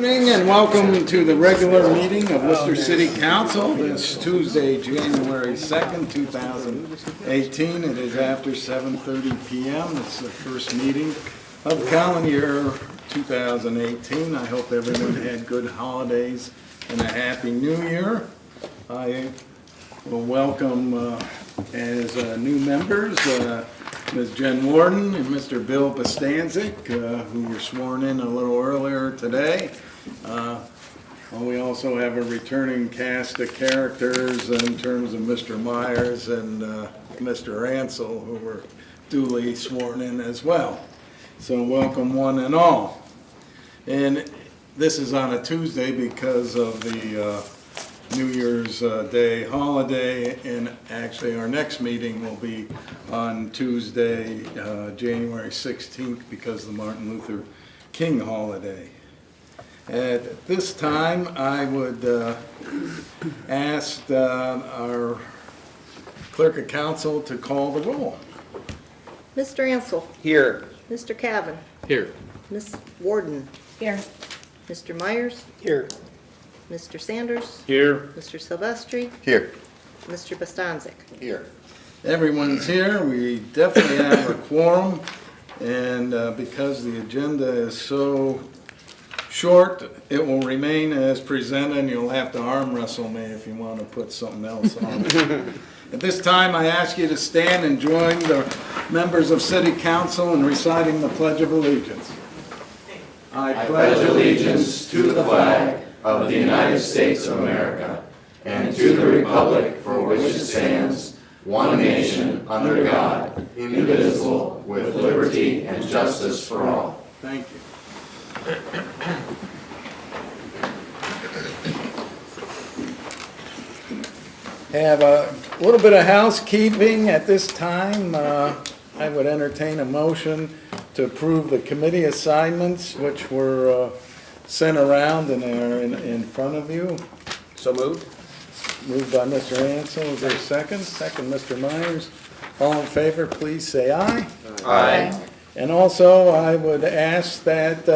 Evening and welcome to the regular meeting of Wooster City Council this Tuesday, January 2nd, 2018. It is after 7:30 p.m. It's the first meeting of calendar year 2018. I hope everyone had good holidays and a happy new year. I will welcome as new members Ms. Jen Warden and Mr. Bill Bostancic, who were sworn in a little earlier today. We also have a returning cast of characters in terms of Mr. Myers and Mr. Ansel, who were duly sworn in as well. So welcome one and all. And this is on a Tuesday because of the New Year's Day holiday, and actually our next meeting will be on Tuesday, January 16th, because of the Martin Luther King holiday. At this time, I would ask our clerk of council to call the roll. Mr. Ansel. Here. Mr. Cavan. Here. Ms. Warden. Here. Mr. Myers. Here. Mr. Sanders. Here. Mr. Silvestri. Here. Mr. Bostancic. Here. Everyone's here. We definitely have a quorum, and because the agenda is so short, it will remain as presented, and you'll have to arm wrestle me if you want to put something else on. At this time, I ask you to stand and join the members of City Council in reciting the Pledge of Allegiance. I pledge allegiance to the flag of the United States of America and to the republic for which it stands, one nation, under God, indivisible, with liberty and justice for all. Thank you. Have a little bit of housekeeping at this time. I would entertain a motion to approve the committee assignments which were sent around and are in front of you. So moved. Moved by Mr. Ansel. Is there a second? Second, Mr. Myers. All in favor, please say aye. Aye. And also, I would ask that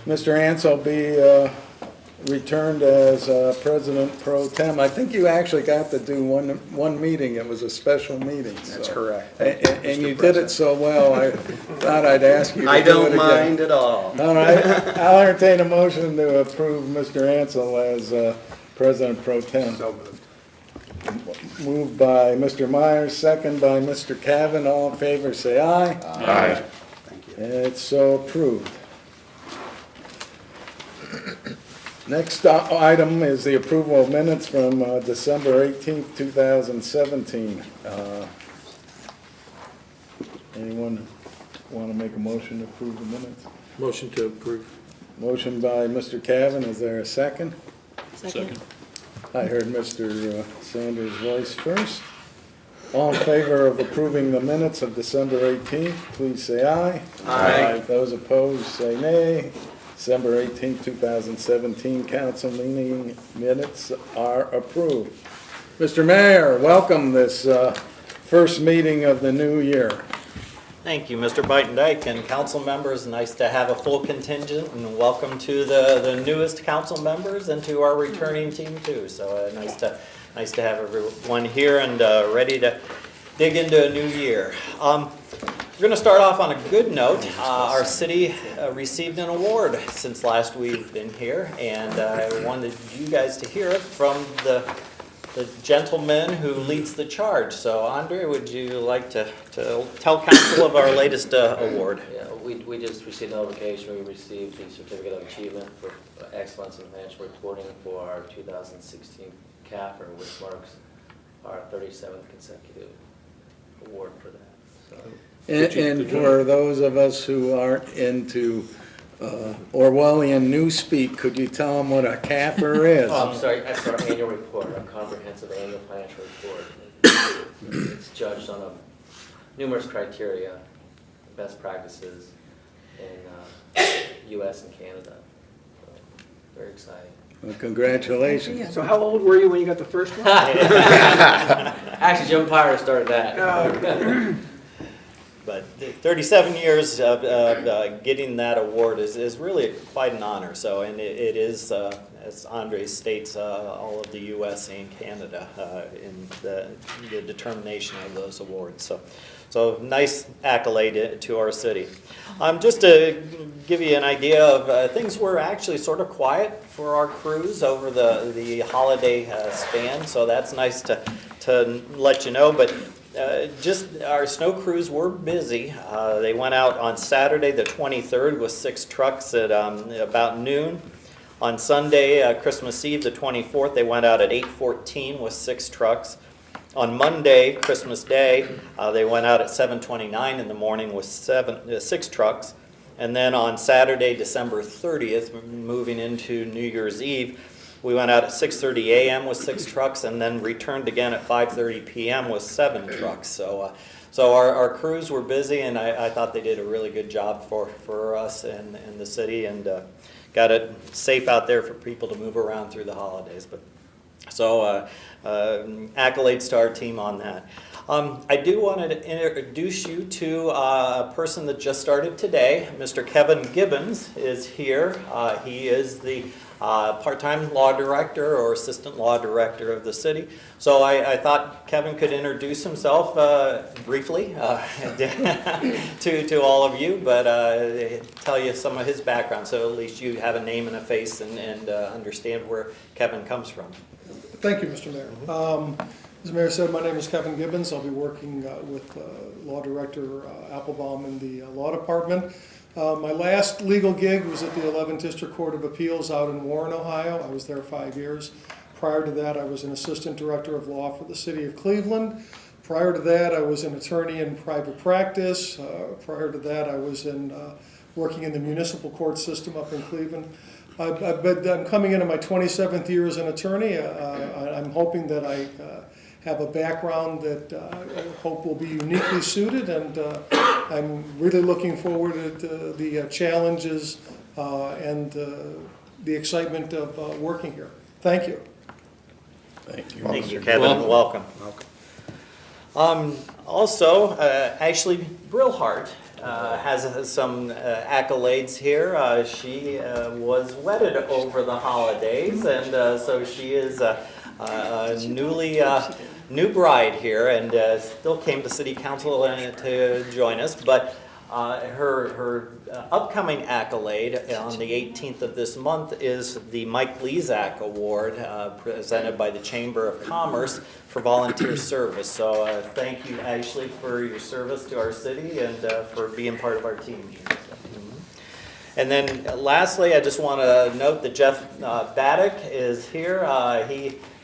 Mr. Ansel be returned as President Pro Tem. I think you actually got to do one meeting. It was a special meeting. That's so. correct. And you did it so well, I thought I'd ask you to I do it don't again. mind at all. All right. I'll entertain a motion to approve Mr. Ansel as President Pro Tem. So moved. Moved by Mr. Myers, second by Mr. Cavan. All in favor, say aye. Aye. Thank you. It's so approved. Next item is the approval of minutes from December 18th, 2017. Anyone want to make a motion to approve the minutes? Motion to approve. Motion by Mr. Cavan. Is there a second? Second. I heard Mr. Sanders' voice first. All in favor of approving the minutes of December 18th, please say aye. Aye. Those opposed, say nay. December 18th, 2017 council meeting minutes are approved. Mr. Mayor, welcome this first meeting of the new year. Thank you, Mr. Bytendijk and council members. Nice to have a full contingent, and welcome to the newest council members and to our returning team too. So nice to have everyone here and ready to dig into a new year. We're going to start off on a good note. Our city received an award since last we've been here, and I wanted you guys to hear it from the gentleman who leads the charge. So, Andre, would you like to tell council of our latest award? Yeah, we just received notification. We received the Certificate of Achievement for Excellence in Financial Reporting for our 2016 CAFR, which marks our 37th consecutive award for that. So. And for those of us who aren't into Orwellian newspeak, could you tell them what a CAFR is? Oh, I'm sorry, that's our annual report, our comprehensive annual financial report. It's judged on numerous criteria, best practices in U.S. and Canada. So, very exciting. Well, congratulations. So how old were you when you got the first one? Actually, Jim Pyre started that. but 37 years of getting that award is really quite an honor. So, and it is, as Andre states, all of the U.S. and Canada in the determination of those awards. So nice accolade to our city. Just to give you an idea of things were actually sort of quiet for our crews over the holiday span, so that's nice to let you know. But just our snow crews were busy. They went out on Saturday the 23rd with 6 trucks at about noon. On Sunday, Christmas Eve the 24th, they went out at 8:14 with 6 trucks. On Monday, Christmas Day, they went out at 7:29 in the morning with 6 trucks. And then on Saturday, December 30th, moving into New Year's Eve, we went out at 6:30 a.m. with 6 trucks and then returned again at 5:30 p.m. with 7 trucks. So our crews were busy, and I thought they did a really good job for us and the city, and got it safe out there for people to move around through the holidays. But so accolades to our team on that. I do want to introduce you to a person that just started today. Mr. Kevin Gibbons is here. He is the part-time law director or assistant law director of the city. So I thought Kevin could introduce himself briefly to all of you, but tell you some of his background, so at least you have a name and a face and understand where Kevin comes from. Thank you, Mr. Mayor. As the Mayor said, my name is Kevin Gibbons. I'll be working with Law Director Applebaum in the Law Department. My last legal gig was at the 11th District Court of Appeals out in Warren, Ohio. I was there 5 years. Prior to that, I was an Assistant Director of Law for the City of Cleveland. Prior to that, I was an attorney in private practice. Prior to that, I was working in the municipal court system up in Cleveland. But I'm coming into my 27th year as an attorney. I'm hoping that I have a background that I hope will be uniquely suited, and I'm really looking forward to the challenges and the excitement of working here. Thank you. Thank you. Thank you, Kevin. Welcome. Also, Ashley Brillhart has some accolades here. She was wedded over the holidays, and so she is a new bride here, and still came to City Council to join us. But her upcoming accolade on the 18th of this month is the Mike Lezak Award, presented by the Chamber of Commerce for volunteer service. So thank you, Ashley, for your service to our city and for being part of our team here. And then lastly, I just want to note that Jeff Baddock is here.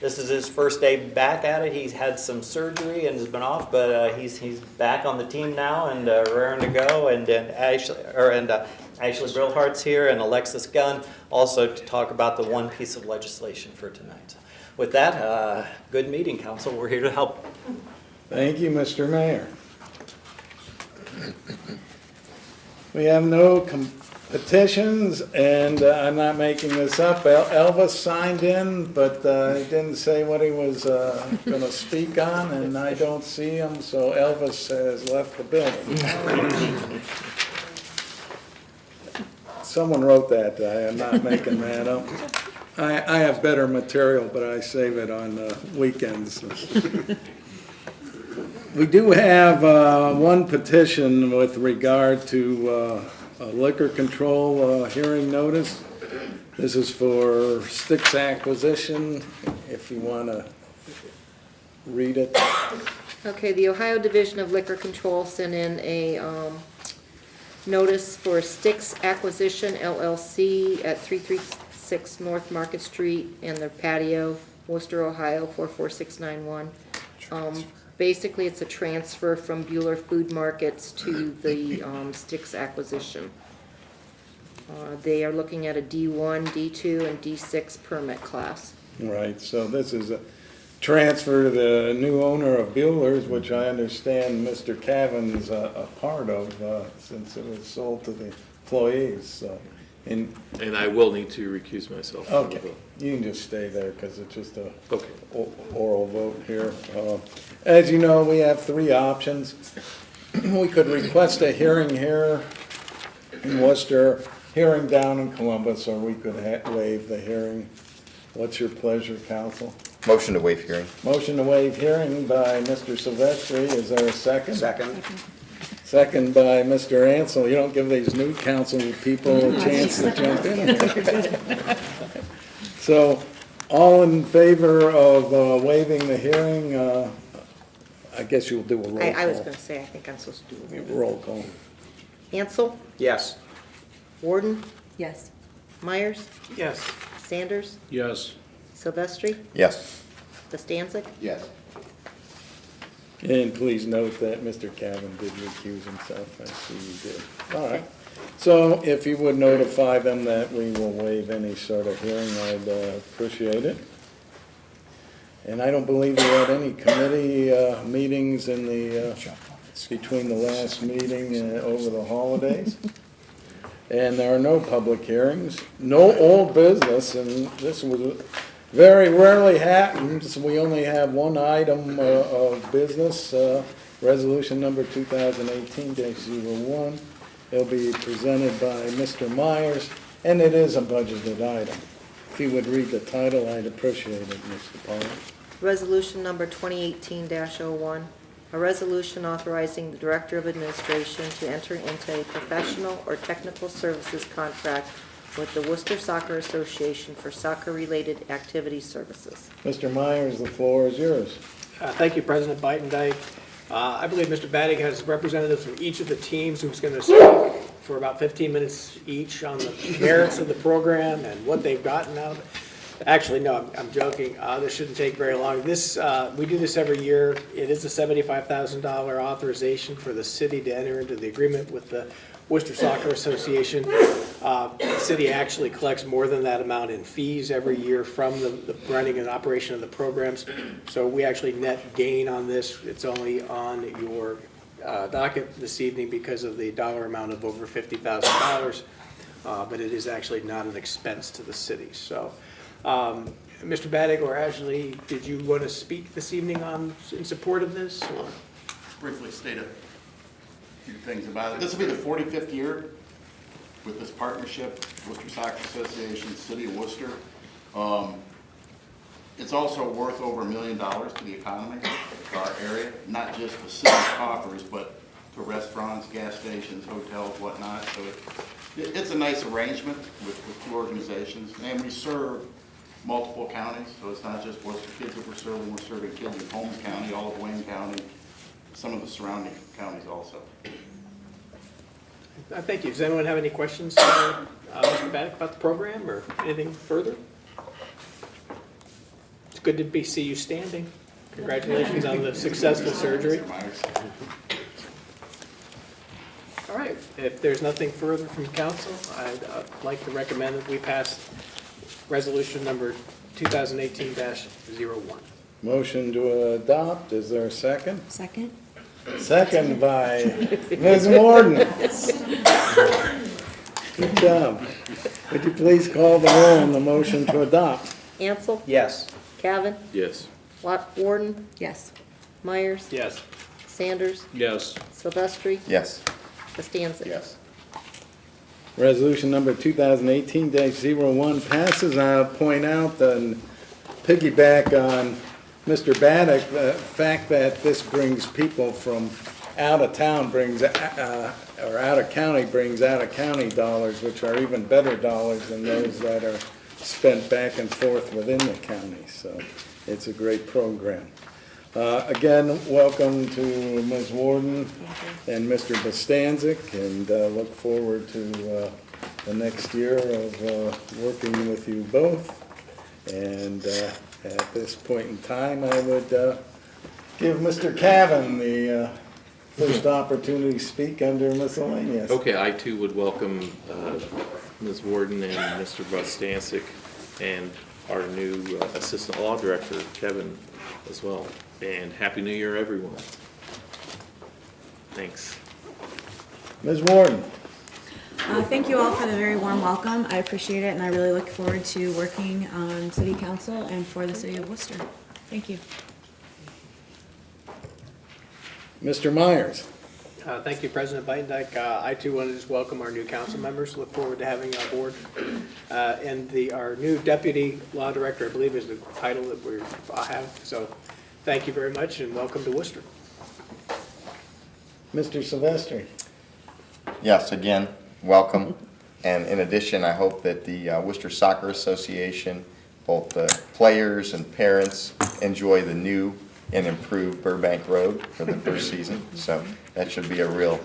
This is his first day back at it. He's had some surgery and has been off, but he's back on the team now and raring to go. And then Ashley Brillhart's here, and Alexis Gunn also to talk about the one piece of legislation for tonight. With that, good meeting, Council. We're here to help. Thank you, Mr. Mayor. We have no petitions, and I'm not making this up. Elvis signed in, but he didn't say what he was going to speak on, and I don't see him, so Elvis has left the building. Someone wrote that. I am not making that up. I have better material, but I save it on weekends. We do have one petition with regard to a liquor control hearing notice. This is for Sticks acquisition, if you want to read it. Okay, the Ohio Division of Liquor Control sent in a notice for Sticks Acquisition LLC at 336 North Market Street and their patio, Wooster, Ohio 44691. Basically, it's a transfer from Bueller Food Markets to the Sticks acquisition. They are looking at a D1, D2, and D6 permit class. Right, so this is a transfer to the new owner of Bueller's, which I understand Mr. Cavan's a part of since it was sold to the employees. So, And I will need to recuse myself. From the okay, vote. you can just stay there because it's just a Okay. oral vote here. As you know, we have 3 options. we could request a hearing here in Worcester, hearing down in Columbus, or we could waive the hearing. What's your pleasure, council? Motion to waive hearing. Motion to waive hearing by Mr. Silvestri. Is there a second? Second. Second by Mr. Ansel. You don't give these new council people a chance to jump in. So, all in favor of waiving the hearing, I guess you'll do a roll call. I was gonna say, I think I'm supposed to do a Roll call. Ansel, Yes. Warden, Yes. Myers, Yes. Sanders, Yes. Silvestri, Yes. Costancic. Yes. And please note that Mr. Cavan did recuse himself, I see you did. All right. So if you would notify them that we will waive any sort of hearing, I'd appreciate it. And I don't believe we had any committee meetings in the, between the last meeting and over the holidays. And there are no public hearings, no old business, and this was very rarely happens. We only have one item of business, resolution number 2018-01. It'll be presented by Mr. Myers, and it is a budgeted item. If you would read the title, I'd appreciate it, Mr. Paul. Resolution number 2018-01, a resolution authorizing the Director of Administration to enter into a professional or technical services contract with the Wooster Soccer Association for soccer-related activity services. Mr. Myers, the floor is yours. Thank you, President Biden. I believe Mr. Baddick has representatives from each of the teams who's going to speak for about 15 minutes each on the merits of the program and what they've gotten out of it. Actually, no, I'm joking. This shouldn't take very long. We do this every year. It is a $75,000 authorization for the city to enter into the agreement with the Worcester Soccer Association. The city actually collects more than that amount in fees every year from the running and operation of the programs. So we actually net gain on this. It's only on your docket this evening because of the dollar amount of over $50,000, but it is actually not an expense to the city. So, Mr. Baddick or Ashley, did you want to speak this evening in support of this? Or? Briefly state a few things about it. This will be the 45th year with this partnership, Worcester Soccer Association, City of Worcester. It's also worth over $1 million to the economy of our area, not just the city coffers, but to restaurants, gas stations, hotels, whatnot. So it's a nice arrangement with two organizations, and we serve multiple counties, so it's not just Worcester kids that we're serving kids in Holmes County, all of Wayne County, some of the surrounding counties also. Thank you. Does anyone have any questions, Mr. Baddick, about the program or anything further? It's good to see you standing. Congratulations on the successful surgery. All right. If there's nothing further from council, I'd like to recommend that we pass resolution number 2018-01. Motion to adopt, is there a second? Second? Second by Ms. Warden. Good job. Would you please call the roll on the motion to adopt? Ansel, Yes. Cavan, Yes. Warden, Yes. Myers, Yes. Sanders, Yes. Silvestri, Yes. Costancic. Yes. Resolution number 2018-01 passes. I'll point out and piggyback on Mr. Baddick, the fact that this brings people from out of town or out of county brings out of county dollars, which are even better dollars than those that are spent back and forth within the county. So it's a great program. Again, welcome to Ms. Warden and Mr. Bostancic, and look forward to the next year of working with you both. And at this point in time, I would give Mr. Cavan the first opportunity to speak under miscellaneous. Okay, I too would welcome Ms. Warden and Mr. Bostancic and our new Assistant Law Director, Kevin, as well. And Happy New Year, everyone. Thanks. Ms. Warden. Thank you all for the very warm welcome. I appreciate it, and I really look forward to working on City Council and for the City of Worcester. Thank you. Mr. Myers. Thank you, President Bidendyke. I too want to just welcome our new council members. Look forward to having you on board. And our new deputy law director, I believe, is the title that we have. So thank you very much and welcome to Worcester. Mr. Silvestri. Yes, again, welcome. And in addition, I hope that the Worcester Soccer Association, both the players and parents, enjoy the new and improved Burbank Road for the first season. So that should be a real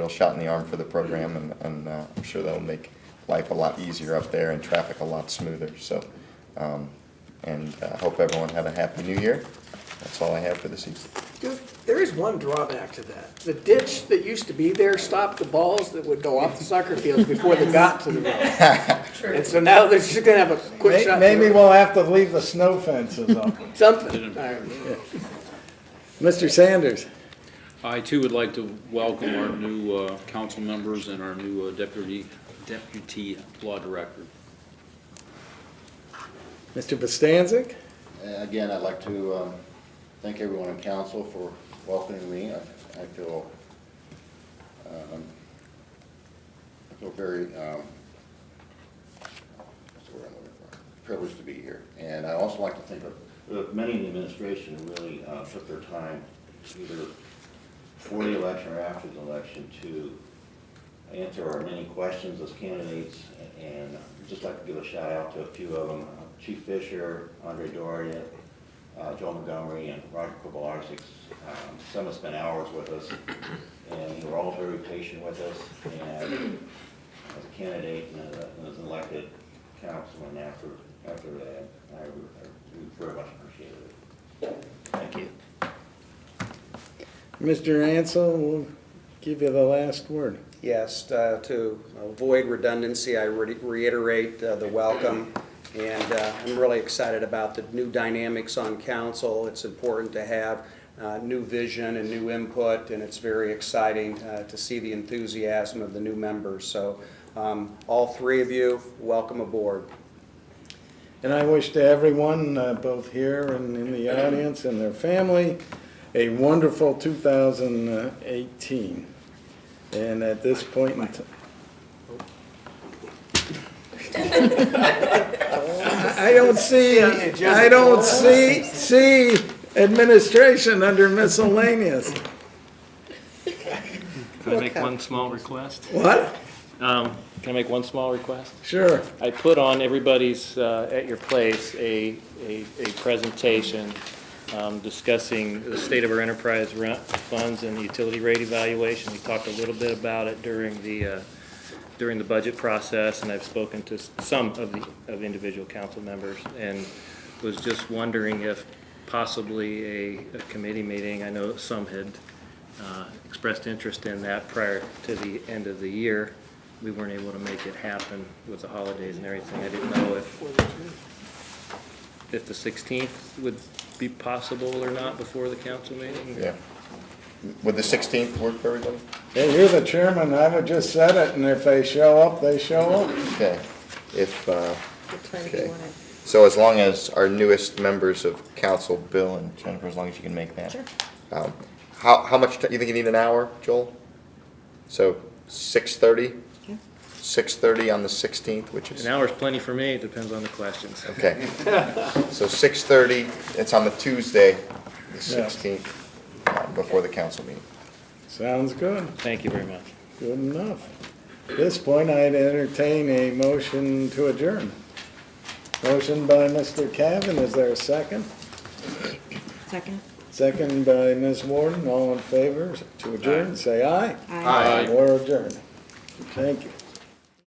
shot in the arm for the program, and I'm sure that'll make life a lot easier up there and traffic a lot smoother. So, and I hope everyone had a happy new year. That's all I have for this evening. Dude, there is one drawback to that. The ditch that used to be there stopped the balls that would go off the soccer fields before they got to the road. And so now they're just gonna have a quick shot. Maybe we'll have to leave the snow fences up. Something. All right. Mr. Sanders. I too would like to welcome our new council members and our new deputy law director. Mr. Bostancic. Again, I'd like to thank everyone on council for welcoming me. I feel very what's the word I'm looking for? Privileged to be here. And I also like to think of many in the administration who really took their time, either before the election or after the election, to answer our many questions as candidates. And I'd just like to give a shout out to a few of them: Chief Fisher, Andre Doria, Joe Montgomery, and Roger Kovalarczyk. Some have spent hours with us, and they were all very patient with us. And as a candidate and as an elected councilman after that, I very much appreciated it. Thank you. Mr. Ansel, we'll give you the last word. Yes, to avoid redundancy, I reiterate the welcome, and I'm really excited about the new dynamics on council. It's important to have new vision and new input, and it's very exciting to see the enthusiasm of the new members. So all three of you, welcome aboard. And I wish to everyone, both here and in the audience and their family, a wonderful 2018. And at this point in time, I don't see administration under miscellaneous. Can I make one small request? What? Can I make one small request? Sure. I put on everybody's, at your place, a presentation discussing the state of our enterprise rent funds and the utility rate evaluation. We talked a little bit about it during the budget process, and I've spoken to some of individual council members, and was just wondering if possibly a committee meeting, I know some had expressed interest in that prior to the end of the year. We weren't able to make it happen with the holidays and everything. I didn't know if the 16th would be possible or not before the council meeting. Yeah. Would the 16th work for everybody? Hey, you're the chairman, I would just said it, and if they show up, they show up. Okay. If, What time do you okay. want it? So as long as our newest members of council, Bill and Jennifer, as long as you can make that. Sure. How much, you think you need an hour, Joel? So 6:30? Okay. 6:30 on the 16th, which is, An hour's plenty for me, it depends on the questions. okay. So 6:30, it's on the Tuesday, the 16th, before the council meeting. Sounds good. Thank you very much. Good enough. At this point, I'd entertain a motion to adjourn. Motion by Mr. Cavan, is there a second? Second. Second by Ms. Warden, all in favor to adjourn, say aye. Aye. We're adjourned. Thank you.